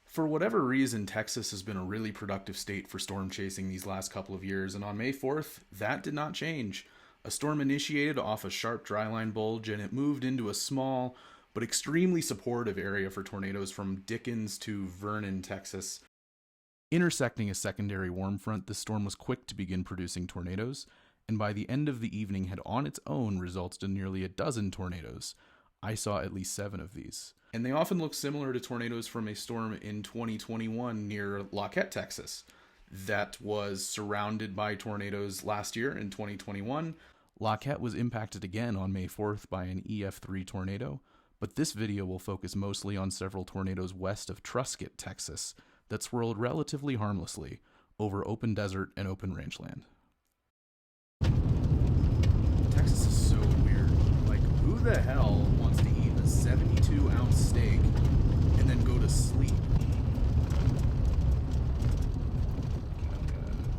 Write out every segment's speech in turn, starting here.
For whatever reason, Texas has been a really productive state for storm chasing these last couple of years, and on May 4th, that did not change. A storm initiated off a sharp dryline bulge, and it moved into a small but extremely supportive area for tornadoes from Dickens to Vernon, Texas. Intersecting a secondary warm front, the storm was quick to begin producing tornadoes, and by the end of the evening had on its own resulted in nearly a dozen tornadoes. I saw at least 7 of these. And they often look similar to tornadoes from a storm in 2021 near Lafayette, Texas, that was surrounded by tornadoes last year in 2021. Lafayette was impacted again on May 4th by an EF3 tornado, but this video will focus mostly on several tornadoes west of Truscott, Texas, that swirled relatively harmlessly over open desert and open rangeland. Texas is so weird. Like, who the hell wants to eat a 72-ounce steak and then go to sleep?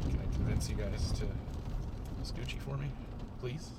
Can I convince you guys to scoochie for me, please?